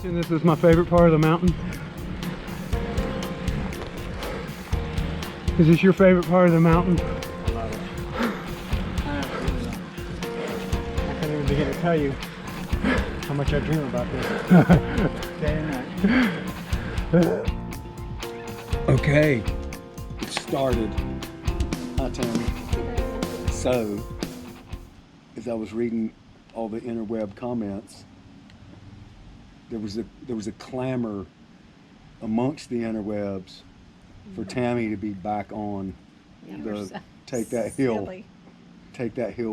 And this is my favorite part of the mountain. Is this your favorite part of the mountain? I love it. I can't even begin to tell you how much I dream about this day and night. Okay, it started. Hi, Tammy. So, as I was reading all the interweb comments, there was a clamor amongst the interwebs for Tammy to be back on the Take That Hill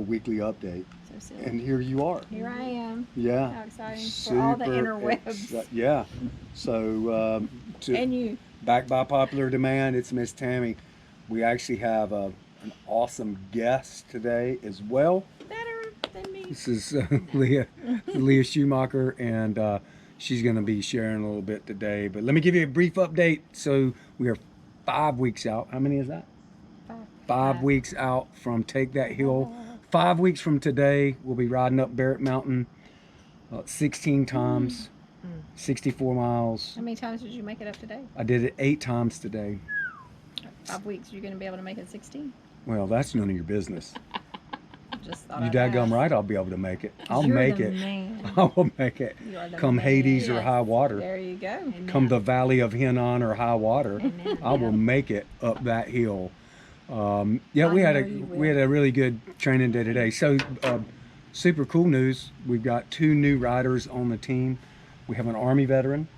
weekly update. So silly. And here you are. Here I am. Yeah. How exciting for all the interwebs. Yeah. So, And you. back by popular demand, it's Miss Tammy. We actually have an awesome guest today as well. Better than me. This is Leah Schumacher, and she's going to be sharing a little bit today. But let me give you a brief update. So we are 5 weeks out. How many is that? 5 weeks out from Take That Hill. 5 weeks from today, we'll be riding up Barrett Mountain 16 times, 64 miles. How many times did you make it up today? I did it 8 times today. 5 weeks. You're going to be able to make it 16? Well, that's none of your business. Just thought You I'd daggum ask. right, I'll be able to make it. I'll You're make the it. Man. I will make it. You are the Come man. Hades or Yes. high water. There you go. Come the Valley of Hinnon or high water. Amen. I will make it up that hill. Yeah, I we had know you we had a really good training day today. So super cool news. We've got 2 new riders on the team. We have an Army veteran,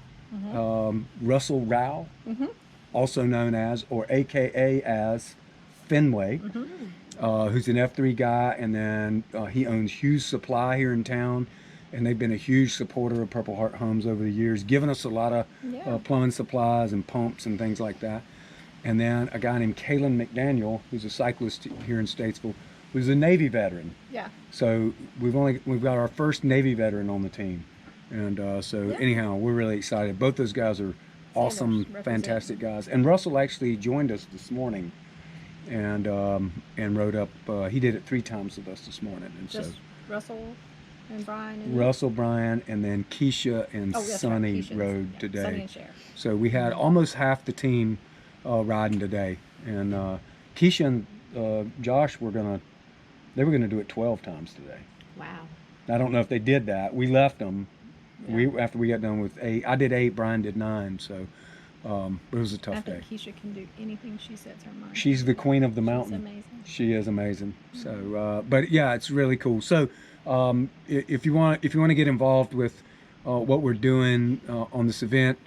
Russell Rao, also known as, or AKA as, Fenway, who's an F3 guy, and then he owns Hughes Supply here in town, and they've been a huge supporter of Purple Heart Homes over the years, giving us a lot of plumbing supplies and pumps and things like that. And then a guy named Kalen McDaniel, who's a cyclist here in Statesville, who's a Navy veteran. Yeah. So we've got our first Navy veteran on the team, and anyhow, we're really excited. Both those guys are awesome, fantastic guys. And Russell actually joined us this morning, and rode up. He did it 3 times with us this morning, and Just so Russell and Brian. And Russell, Brian, and then Keisha and Sonny rode today. Sonny and Cher. So we had almost half the team riding today, and Keisha and Josh were gonna do it 12 times today. Wow. I don't know if they did that. We left them. After we got done with 8. I did 8. Brian did 9. So it was a tough day. I think Keisha can do anything she sets her mind. She's the queen of the mountain. She's amazing. She is amazing. So, but yeah, it's really cool. So, if you want to get involved with what we're doing on this event,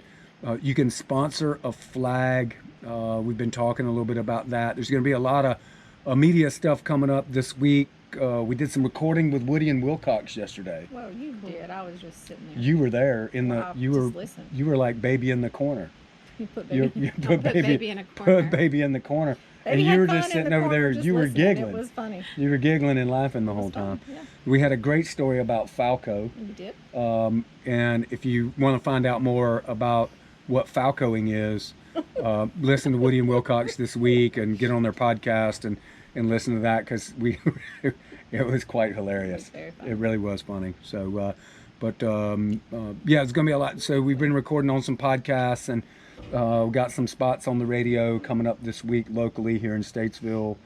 you can sponsor a flag. We've been talking a little bit about that. There's going to be a lot of media stuff coming up this week. We did some recording with Woody and Wilcox yesterday. Well, you did. I was just sitting there. You were there in the. Wow, You just were. listen. You were like baby in the corner. You put You baby, put baby in a corner. Put baby in the corner, Baby and had you were fun just in the sitting over corner, there. just You were listening. giggling. It was funny. You were giggling and laughing the It whole was fun, time. yeah. We had a great story about Falco. You did? And if you want to find out more about what Falcoing is, listen to Woody and Wilcox this week and get on their podcast and listen to that, because it was quite hilarious. It was very funny. It really was funny. So, yeah, it's going to be a lot. So we've been recording on some podcasts, and we got some spots on the radio coming up this week locally here in Statesville.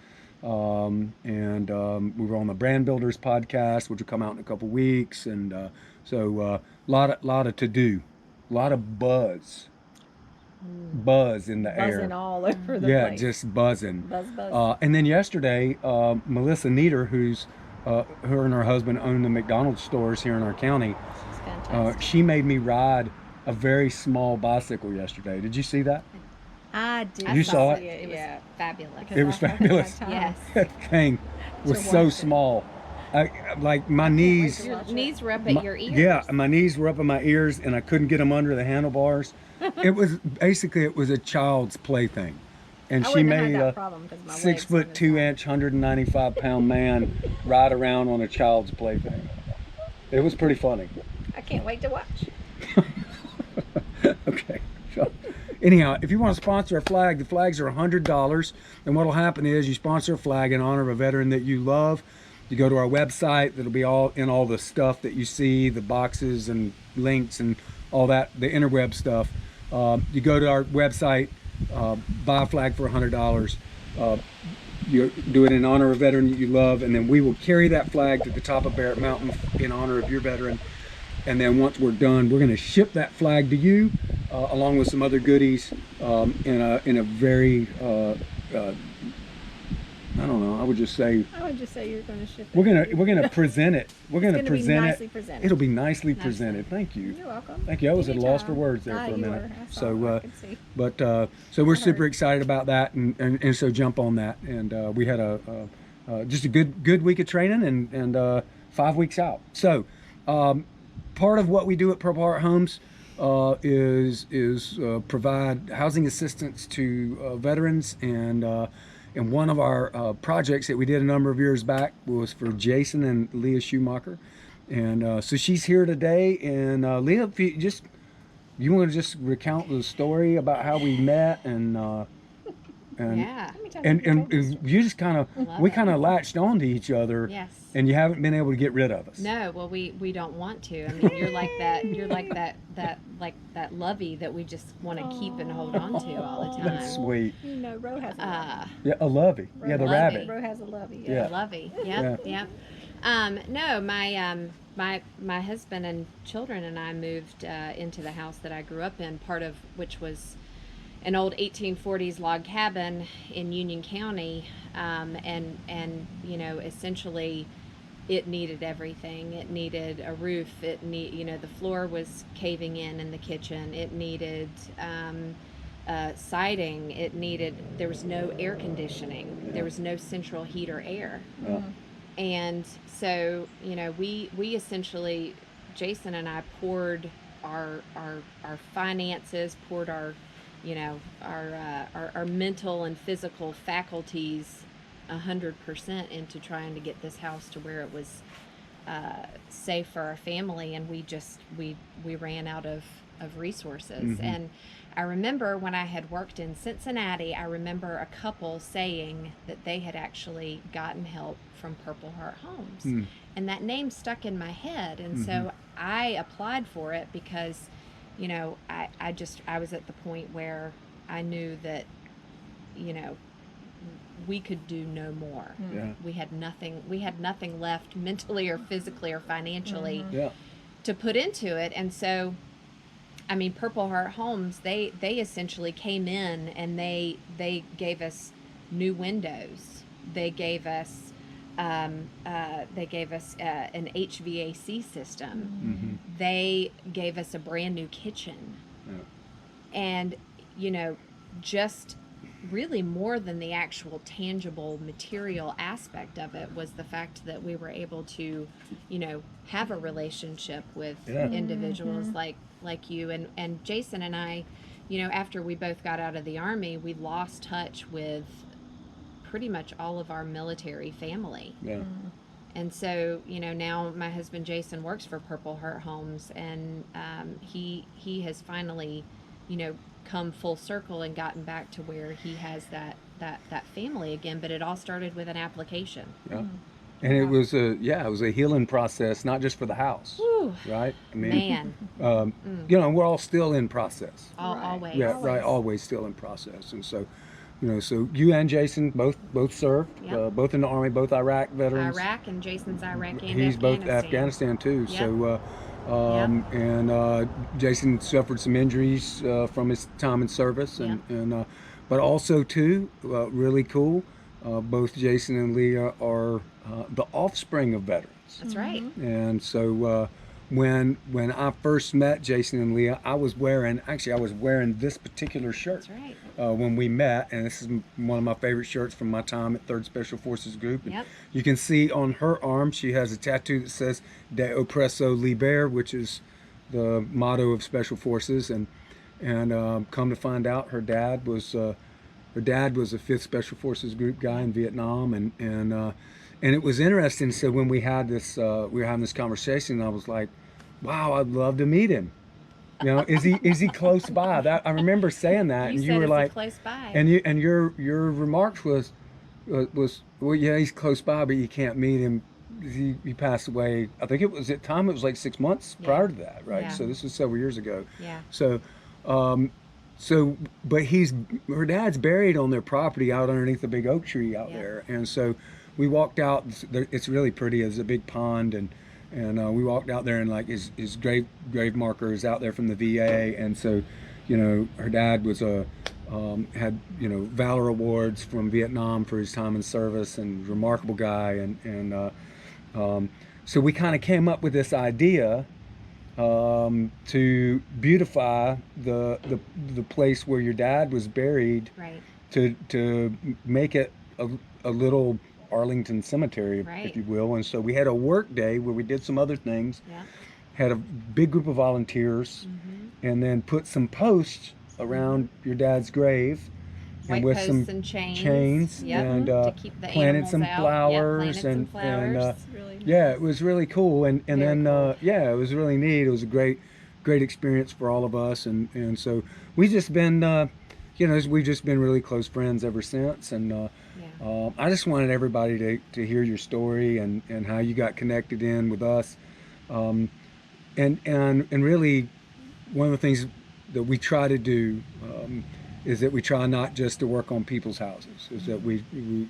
We were on the Brand Builders podcast, which will come out in a couple weeks. And so a lot of to do, a lot of buzz in the air. Buzzing all over the Yeah, place. just buzzing. Buzz. And then yesterday, Melissa Nieder, who's her and her husband own the McDonald's stores here in our county, It's fantastic. she made me ride a very small bicycle yesterday. Did you see that? I did. You saw it? It was fabulous. It was fabulous. Yes. That thing was so small. Like my knees. Your knees were up at your ears. Yeah, my knees were up in my ears, and I couldn't get them under the handlebars. It was a child's plaything, and I she wouldn't have made had that a problem 'cause my legs 6'2" 195-pound man ride around on a child's plaything. It was pretty funny. I can't wait to watch. Okay. So, anyhow, if you want to sponsor a flag, the flags are $100. And what will happen is you sponsor a flag in honor of a veteran that you love. You go to our website. That'll be all the stuff that you see, the boxes and links and all that, the interweb stuff, you go to our website, buy a flag for $100. You do it in honor of a veteran you love, and then we will carry that flag to the top of Barrett Mountain in honor of your veteran. And then once we're done, we're going to ship that flag to you, along with some other goodies, in a very I don't know. I would just say you're going to ship it. we're gonna present it. We're gonna It's gonna be present nicely it. presented. It'll be nicely presented. Thank you. You're welcome. Thank you. I was at a loss for Anytime. words there for a You minute. were. I saw So, it. I could see. but so we're super heard. excited about that, and so jump on that. And we had just a good week of training, and 5 weeks out. So part of what we do at Purple Heart Homes is provide housing assistance to veterans, and one of our projects that we did a number of years back was for Jason and Leah Schumacher. And so she's here today. And Leah, if you want to just recount the story about how we met and Yeah. Let me tell you and the story. you just kind of we kind of latched on to each other. Yes. And you haven't been able to get rid of us. No, well, we don't want to. I mean, you're like that. You're like that lovey that we just want to keep and hold on to all the time. That's sweet. You know, Ro has a lovey. Yeah, a lovey. Yeah, the Lovey. rabbit. Ro has a lovey. Yeah. Lovey. Yeah. Yep. No, my husband and children and I moved into the house that I grew up in, part of which was an old 1840s log cabin in Union County, and you know, essentially it needed everything. It needed a roof. The floor was caving in the kitchen. It needed siding. There was no air conditioning. There was no central heat or air. Yeah. And so, you know, we essentially, Jason and I poured our finances, poured our mental and physical faculties 100% into trying to get this house to where it was safe for our family, and we ran out of resources. Mm-hmm. And I remember when I had worked in Cincinnati, I remember a couple saying that they had actually gotten help from Purple Heart Homes. And that name stuck in my head, and so I applied for it because, you know, I was at the point where I knew that, you know, we could do no more. Yeah. We had nothing left mentally or physically or financially Yeah. to put into it. And so, I mean, Purple Heart Homes, they essentially came in and they gave us new windows. They gave us an HVAC system. They gave us a brand new kitchen. Yeah. And, you know, just really more than the actual tangible material aspect of it was the fact that we were able to, you know, have a relationship with Yeah. individuals like you and Jason and I. You know, after we both got out of the Army, we lost touch with pretty much all of our military family. Yeah. And so, you know, now my husband Jason works for Purple Heart Homes, and he has finally, you know, come full circle and gotten back to where he has that family again. But it all started with an application. Yeah. And it was a healing process, not just for the house, Whew, right? I mean, man, you know, we're all still in process. Right. always. Yeah, right. Always still in process. And so, you know, so you and Jason both served, Yep. both in the Army, both Iraq veterans. Iraq, and Jason's Iraq and He's Afghanistan. both Afghanistan too. Yep. So, and Jason suffered some injuries from his time in service, and but also too, really cool. Both Jason and Leah are the offspring of veterans, That's right. and so when I first met Jason and Leah, I was wearing this particular shirt. That's right. When we met, and this is one of my favorite shirts from my time at 3rd Special Forces Group. And Yep. you can see on her arm, she has a tattoo that says "De Oppresso Liber," which is the motto of Special Forces. And come to find out, her dad was a 5th Special Forces Group guy in Vietnam, and it was interesting. So when we had this, we were having this conversation, I was like, "Wow, I'd love to meet him." You know, is he close by? That I remember saying that, and you said were it's like, close by. and your remarks was, well, yeah, he's close by, but you can't meet him he passed away. I think it was at time. It was like 6 months Yeah. prior to that, right? Yeah. So this was several years ago. Yeah. So, but her dad's buried on their property out underneath the big oak tree out Yeah. there, and so we walked out. It's really pretty. There's a big pond, and we walked out there, and like his grave marker is out there from the VA, and so, her dad was had valor awards from Vietnam for his time in service, and remarkable guy, and so we kind of came up with this idea to beautify the place where your dad was buried, Right. to make it a little Arlington cemetery, Right. if you will. And so we had a work day where we did some other things, Yeah. had a big group of volunteers, and then put some posts around your dad's grave, White and with posts some and chains. chains, Yep. and to keep the planted animals some out. flowers, Yep, planted and some flowers. and Really yeah, nice. it was really cool, and Very then cool. yeah, it was really neat. It was a great experience for all of us, and so we've just been we've just been really close friends ever since, and Yeah. I just wanted everybody to hear your story and how you got connected in with us, and really one of the things that we try to do is that we try not just to work on people's houses. Is that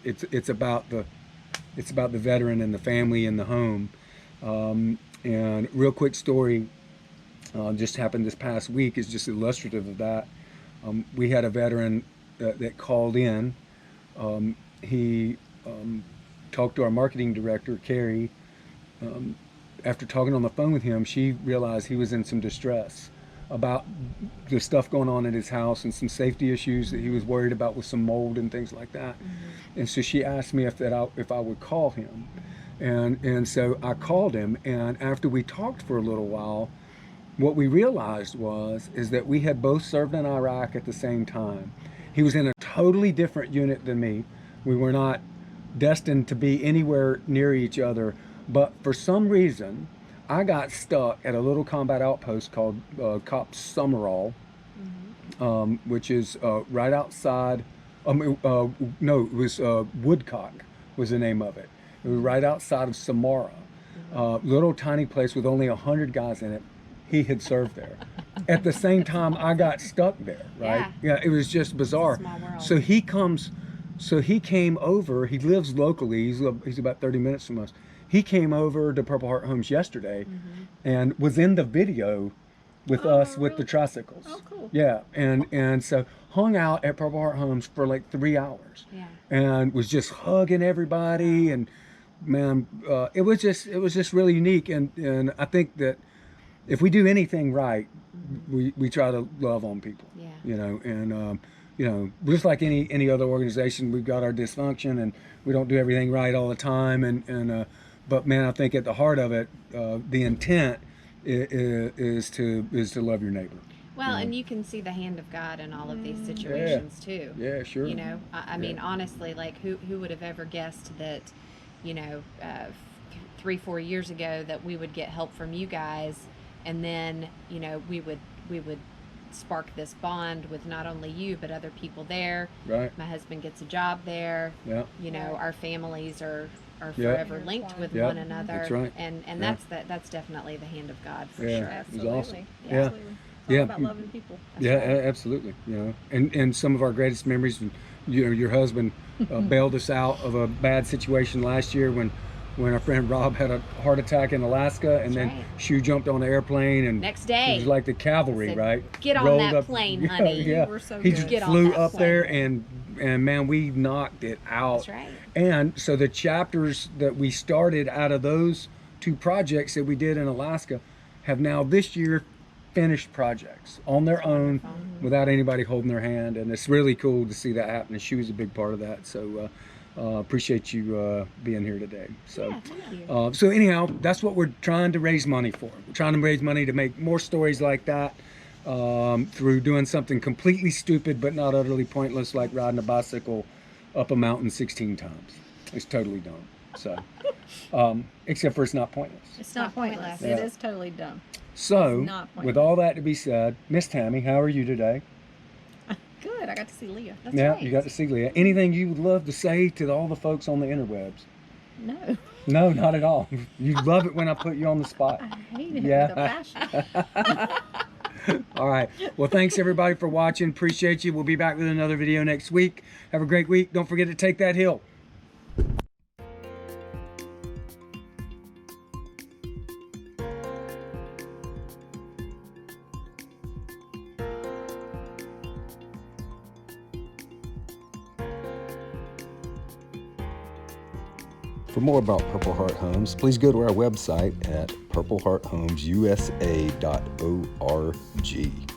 it's about the veteran and the family and the home. And real quick story just happened this past week is just illustrative of that. We had a veteran that called in. He talked to our marketing director, Carrie. After talking on the phone with him, she realized he was in some distress about the stuff going on at his house and some safety issues that he was worried about with some mold and things like that. And so she asked me if I would call him, and so I called him. And after we talked for a little while, what we realized is that we had both served in Iraq at the same time. He was in a totally different unit than me. We were not destined to be anywhere near each other, but for some reason, I got stuck at a little combat outpost called Cop Summerall, which is right outside. No, it was Woodcock was the name of it. It was right outside of Samara, little tiny place with only 100 guys in it. He had served there. At the same time, I got stuck there. Right? Yeah, it was just bizarre. Small world. So he came over. He lives locally. He's about 30 minutes from us. He came over to Purple Heart Homes yesterday, and was in the video with us with the tricycles. Oh, cool. Yeah, and so hung out at Purple Heart Homes for like 3 hours, Yeah. and was just hugging everybody, and man, it was just really unique, and I think that if we do anything right, we try to love on people. Yeah. And just like any other organization, we've got our dysfunction, and we don't do everything right all the time, but man, I think at the heart of it, the intent is to love your neighbor. Well, and you can see the hand of God in all of these situations too. Yeah, sure. I mean, honestly, like who would have ever guessed that, 3-4 years ago that we would get help from you guys, and then we would spark this bond with not only you but other people there. Right. My husband gets a job there. Yeah. Our families are Yeah. forever linked with Yeah. one another. That's right. And Yeah. that's definitely the hand of God for Yeah. sure. It was Absolutely. awesome. Yeah. Yeah. Absolutely. It's all Yeah. about loving people. That's Yeah, right. absolutely. And some of our greatest memories, your husband bailed us out of a bad situation last year when our friend Rob had a heart attack in Alaska, and That's then right. Shu jumped on an airplane, and Next it day. was like the cavalry, Said, right? "Get on Rolled that up- plane, yeah, honey." Yeah, We're so he good. just Get on flew that up plane. there, and man, we knocked it out. That's right. And so the chapters that we started out of those 2 projects that we did in Alaska have now this year finished projects on their own without anybody holding their hand, and it's really cool to see that happen. And she was a big part of that. So appreciate you being here today. So Yeah, thank you. so anyhow, that's what we're trying to raise money for. We're trying to raise money to make more stories like that through doing something completely stupid but not utterly pointless, like riding a bicycle up a mountain 16 times. It's totally dumb. So except for it's not pointless. It's not pointless. pointless. It is totally dumb. So It's not pointless. with all that to be said, Miss Tammy, how are you today? Good. I got to see Leah. That's Yeah, right. you got to see Leah. Anything you would love to say to all the folks on the interwebs? No. No, not at all. You love it when I put you on the spot. I hate it Yeah. with a passion. All right. Well, thanks everybody for watching. Appreciate you. We'll be back with another video next week. Have a great week. Don't forget to take that hill. For more about Purple Heart Homes, please go to our website at purplehearthomesusa.org.